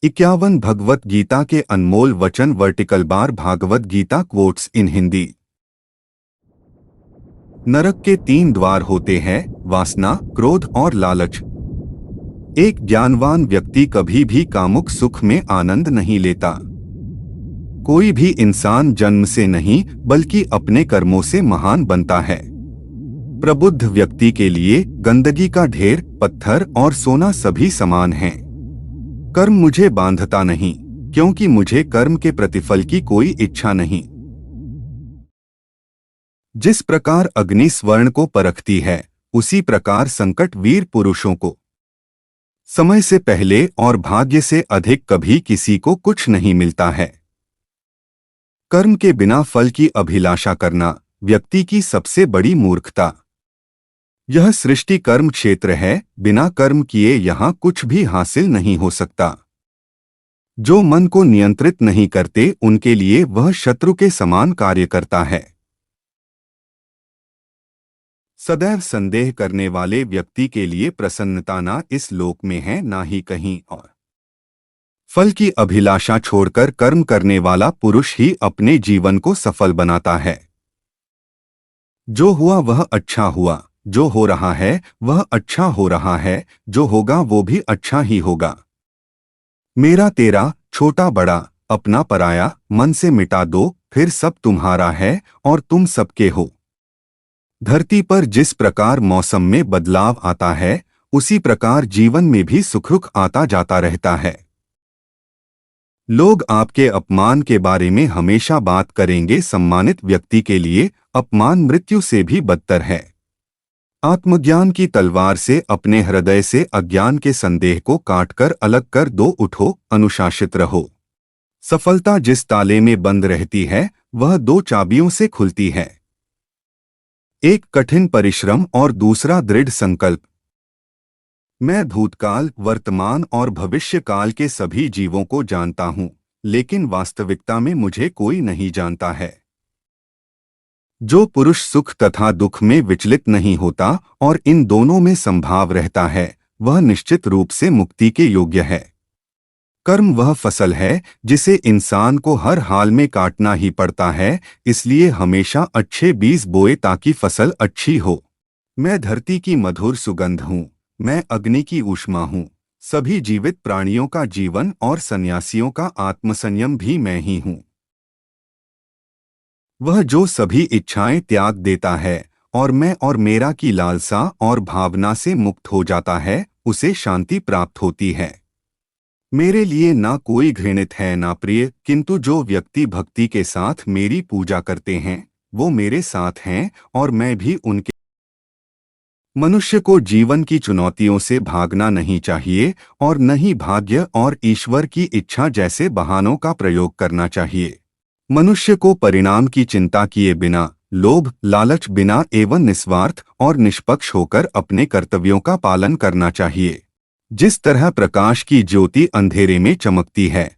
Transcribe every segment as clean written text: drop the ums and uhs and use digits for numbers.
51 भगवत गीता के अनमोल वचन vertical bar Bhagavad Gita quotes in Hindi. नरक के 3 द्वार होते हैं, वासना, क्रोध और लालच। एक ज्ञानवान व्यक्ति कभी भी कामुक सुख में आनंद नहीं लेता। कोई भी इंसान जन्म से नहीं बल्कि अपने कर्मों से महान बनता है। प्रबुद्ध व्यक्ति के लिए गंदगी का ढेर, पत्थर और सोना सभी समान हैं। कर्म मुझे बांधता नहीं, क्योंकि मुझे कर्म के प्रतिफल की कोई इच्छा नहीं। जिस प्रकार अग्नि स्वर्ण को परखती है, उसी प्रकार संकट वीर पुरुषों को। समय से पहले और भाग्य से अधिक कभी किसी को कुछ नहीं मिलता है। कर्म के बिना फल की अभिलाषा करना व्यक्ति की सबसे बड़ी मूर्खता। यह सृष्टि कर्म क्षेत्र है, बिना कर्म किए यहाँ कुछ भी हासिल नहीं हो सकता। जो मन को नियंत्रित नहीं करते, उनके लिए वह शत्रु के समान कार्य करता है। सदैव संदेह करने वाले व्यक्ति के लिए प्रसन्नता ना इस लोक में है, ना ही कहीं और। फल की अभिलाषा छोड़कर कर्म करने वाला पुरुष ही अपने जीवन को सफल बनाता है। जो हुआ वह अच्छा हुआ, जो हो रहा है वह अच्छा हो रहा है, जो होगा वो भी अच्छा ही होगा। मेरा तेरा, छोटा बड़ा, अपना पराया, मन से मिटा दो, फिर सब तुम्हारा है और तुम सबके हो। धरती पर जिस प्रकार मौसम में बदलाव आता है, उसी प्रकार जीवन में भी सुख आता जाता रहता है। लोग आपके अपमान के बारे में हमेशा बात करेंगे। सम्मानित व्यक्ति के लिए अपमान मृत्यु से भी बदतर है। आत्मज्ञान की तलवार से अपने हृदय से अज्ञान के संदेह को काटकर अलग कर दो। उठो, अनुशासित रहो। सफलता जिस ताले में बंद रहती है, वह 2 चाबियों से खुलती है। एक कठिन परिश्रम और दूसरा दृढ़ संकल्प। मैं भूतकाल, वर्तमान और भविष्य काल के सभी जीवों को जानता हूं, लेकिन वास्तविकता में मुझे कोई नहीं जानता है। जो पुरुष सुख तथा दुख में विचलित नहीं होता और इन दोनों में संभाव रहता है, वह निश्चित रूप से मुक्ति के योग्य है। कर्म वह फसल है जिसे इंसान को हर हाल में काटना ही पड़ता है, इसलिए हमेशा अच्छे बीज बोए ताकि फसल अच्छी हो। मैं धरती की मधुर सुगंध हूँ, मैं अग्नि की ऊष्मा हूँ। सभी जीवित प्राणियों का जीवन और सन्यासियों का आत्मसंयम भी मैं ही हूँ। वह जो सभी इच्छाएं त्याग देता है और मैं और मेरा की लालसा और भावना से मुक्त हो जाता है, उसे शांति प्राप्त होती है। मेरे लिए ना कोई घृणित है ना प्रिय, किंतु जो व्यक्ति भक्ति के साथ मेरी पूजा करते हैं, वो मेरे साथ हैं और मैं भी उनके। मनुष्य को जीवन की चुनौतियों से भागना नहीं चाहिए और न ही भाग्य और ईश्वर की इच्छा जैसे बहानों का प्रयोग करना चाहिए। मनुष्य को परिणाम की चिंता किए बिना, लोभ लालच बिना एवं निस्वार्थ और निष्पक्ष होकर अपने कर्तव्यों का पालन करना चाहिए। जिस तरह प्रकाश की ज्योति अंधेरे में चमकती है,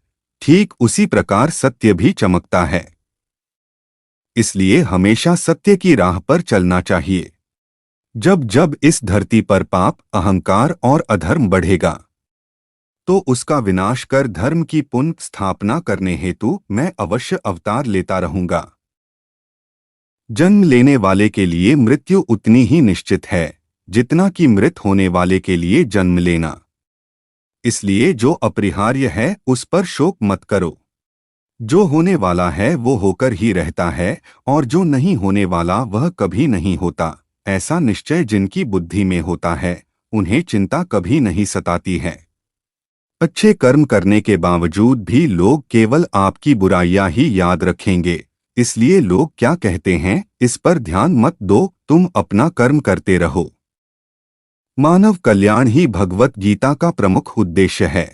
ठीक उसी प्रकार सत्य भी चमकता है। इसलिए हमेशा सत्य की राह पर चलना चाहिए। जब जब इस धरती पर पाप, अहंकार और अधर्म बढ़ेगा, तो उसका विनाश कर धर्म की पुनः स्थापना करने हेतु मैं अवश्य अवतार लेता रहूंगा। जन्म लेने वाले के लिए मृत्यु उतनी ही निश्चित है जितना कि मृत होने वाले के लिए जन्म लेना। इसलिए जो अपरिहार्य है उस पर शोक मत करो। जो होने वाला है वो होकर ही रहता है और जो नहीं होने वाला वह कभी नहीं होता। ऐसा निश्चय जिनकी बुद्धि में होता है, उन्हें चिंता कभी नहीं सताती है। अच्छे कर्म करने के बावजूद भी लोग केवल आपकी बुराइयां ही याद रखेंगे। इसलिए लोग क्या कहते हैं, इस पर ध्यान मत दो, तुम अपना कर्म करते रहो। मानव कल्याण ही भगवत गीता का प्रमुख उद्देश्य है।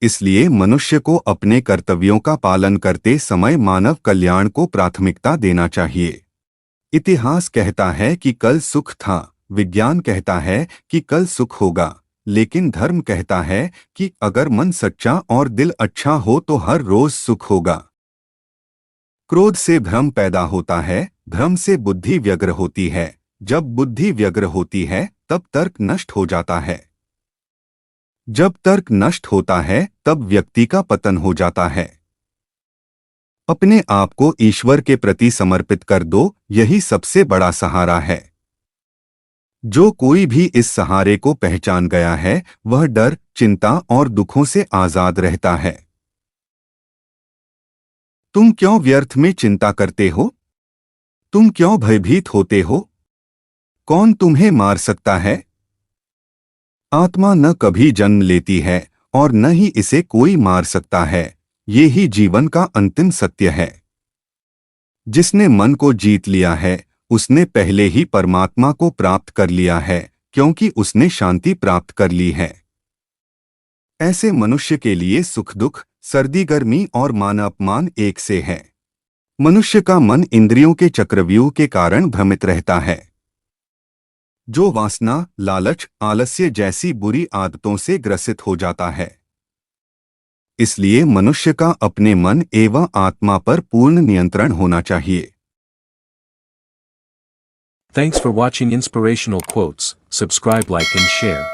इसलिए मनुष्य को अपने कर्तव्यों का पालन करते समय मानव कल्याण को प्राथमिकता देना चाहिए। इतिहास कहता है कि कल सुख था, विज्ञान कहता है कि कल सुख होगा, लेकिन धर्म कहता है कि अगर मन सच्चा और दिल अच्छा हो तो हर रोज सुख होगा। क्रोध से भ्रम पैदा होता है, भ्रम से बुद्धि व्यग्र होती है, जब बुद्धि व्यग्र होती है तब तर्क नष्ट हो जाता है। जब तर्क नष्ट होता है तब व्यक्ति का पतन हो जाता है। अपने आप को ईश्वर के प्रति समर्पित कर दो, यही सबसे बड़ा सहारा है। जो कोई भी इस सहारे को पहचान गया है वह डर, चिंता और दुखों से आजाद रहता है। तुम क्यों व्यर्थ में चिंता करते हो? तुम क्यों भयभीत होते हो? कौन तुम्हें मार सकता है? आत्मा न कभी जन्म लेती है और न ही इसे कोई मार सकता है। ये ही जीवन का अंतिम सत्य है। जिसने मन को जीत लिया है उसने पहले ही परमात्मा को प्राप्त कर लिया है, क्योंकि उसने शांति प्राप्त कर ली है। ऐसे मनुष्य के लिए सुख दुख, सर्दी गर्मी और मान अपमान एक से है। मनुष्य का मन इंद्रियों के चक्रव्यूह के कारण भ्रमित रहता है, जो वासना, लालच, आलस्य जैसी बुरी आदतों से ग्रसित हो जाता है। इसलिए मनुष्य का अपने मन एवं आत्मा पर पूर्ण नियंत्रण होना चाहिए। Thanks for watching Inspirational Quotes. Subscribe, like and share.